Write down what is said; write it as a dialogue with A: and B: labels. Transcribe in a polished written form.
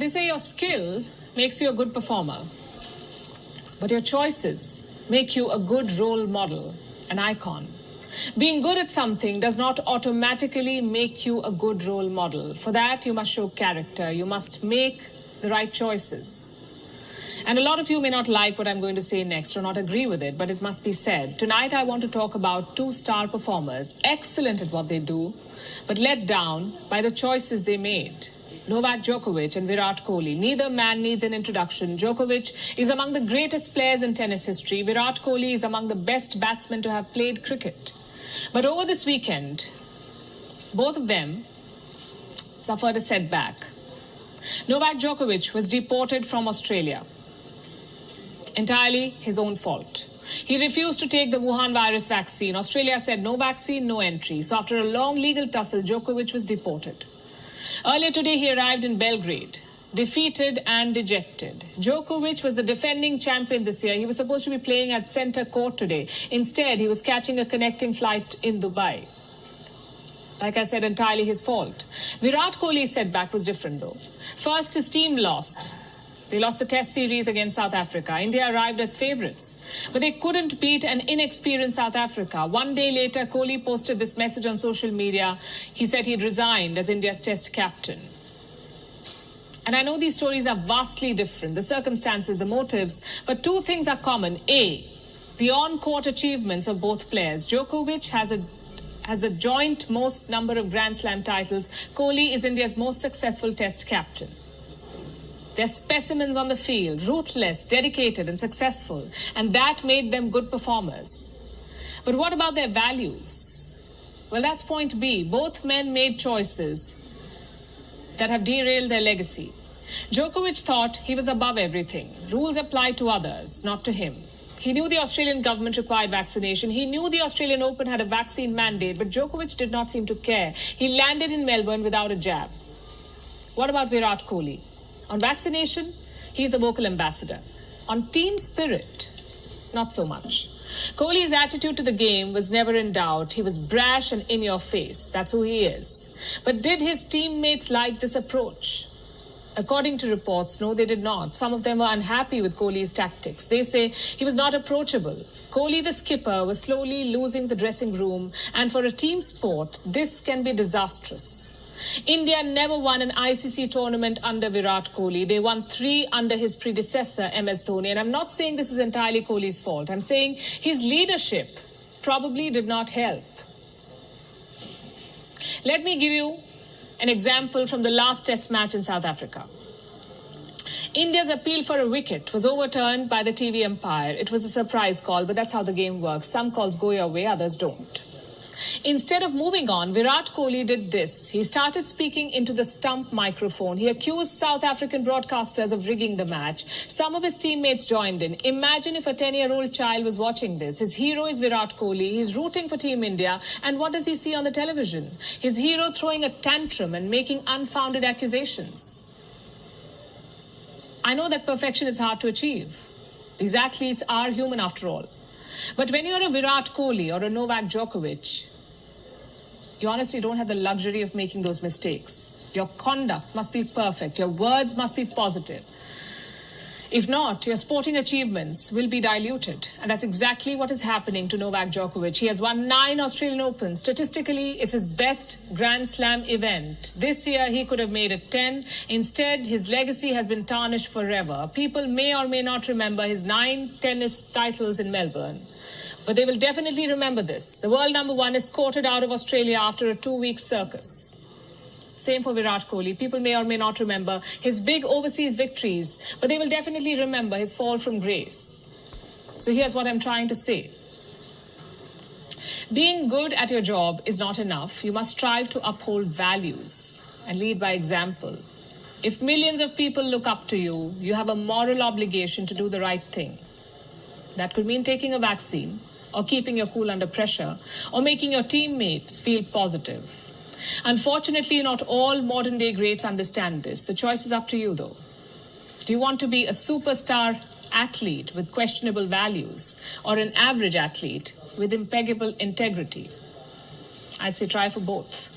A: They say your skill makes you a good performer, but your choices make you a good role model, an icon. Being good at something does not automatically make you a good role model. For that, you must show character. You must make the right choices. And a lot of you may not like what I'm going to say next or not agree with it, but it must be said. Tonight, I want to talk about two star performers, excellent at what they do, but let down by the choices they made. Novak Djokovic and Virat Kohli. Neither man needs an introduction. Djokovic is among the greatest players in tennis history. Virat Kohli is among the best batsmen to have played cricket. But over this weekend, both of them suffered a setback. Novak Djokovic was deported from Australia. Entirely his own fault. He refused to take the Wuhan virus vaccine. Australia said no vaccine, no entry. So after a long legal tussle, Djokovic was deported. Earlier today, he arrived in Belgrade, defeated and dejected. Djokovic was the defending champion this year. He was supposed to be playing at centre court today. Instead, he was catching a connecting flight in Dubai. Like I said, entirely his fault. Virat Kohli's setback was different though. First, his team lost. They lost the test series against South Africa. India arrived as favourites, but they couldn't beat an inexperienced South Africa. One day later, Kohli posted this message on social media. He said he'd resigned as India's test captain. And I know these stories are vastly different, the circumstances, the motives, but two things are common. A, the on-court achievements of both players. Djokovic has the joint most number of Grand Slam titles. Kohli is India's most successful test captain. They're specimens on the field, ruthless, dedicated and successful, and that made them good performers. But what about their values? Well, that's point B. Both men made choices that have derailed their legacy. Djokovic thought he was above everything. Rules applied to others, not to him. He knew the Australian government required vaccination. He knew the Australian Open had a vaccine mandate, but Djokovic did not seem to care. He landed in Melbourne without a jab. What about Virat Kohli? On vaccination, he's a vocal ambassador. On team spirit, not so much. Kohli's attitude to the game was never in doubt. He was brash and in your face. That's who he is. But did his teammates like this approach? According to reports, no, they did not. Some of them were unhappy with Kohli's tactics. They say he was not approachable. Kohli, the skipper, was slowly losing the dressing room. And for a team sport, this can be disastrous. India never won an ICC tournament under Virat Kohli. They won 3 under his predecessor, MS Dhoni. And I'm not saying this is entirely Kohli's fault. I'm saying his leadership probably did not help. Let me give you an example from the last test match in South Africa. India's appeal for a wicket was overturned by the TV umpire. It was a surprise call, but that's how the game works. Some calls go your way, others don't. Instead of moving on, Virat Kohli did this. He started speaking into the stump microphone. He accused South African broadcasters of rigging the match. Some of his teammates joined in. Imagine if a 10-year-old child was watching this. His hero is Virat Kohli. He's rooting for Team India. And what does he see on the television? His hero throwing a tantrum and making unfounded accusations. I know that perfection is hard to achieve. These athletes are human after all. But when you're a Virat Kohli or a Novak Djokovic, you honestly don't have the luxury of making those mistakes. Your conduct must be perfect. Your words must be positive. If not, your sporting achievements will be diluted. And that's exactly what is happening to Novak Djokovic. He has won 9 Australian Opens. Statistically, it's his best Grand Slam event. This year, he could have made it 10. Instead, his legacy has been tarnished forever. People may or may not remember his 9 tennis titles in Melbourne. But they will definitely remember this. The world number 1 is escorted out of Australia after a 2-week circus. Same for Virat Kohli. People may or may not remember his big overseas victories, but they will definitely remember his fall from grace. So here's what I'm trying to say. Being good at your job is not enough. You must strive to uphold values and lead by example. If millions of people look up to you, you have a moral obligation to do the right thing. That could mean taking a vaccine, or keeping your cool under pressure, or making your teammates feel positive. Unfortunately, not all modern-day greats understand this. The choice is up to you, though. Do you want to be a superstar athlete with questionable values, or an average athlete with impeccable integrity? I'd say try for both.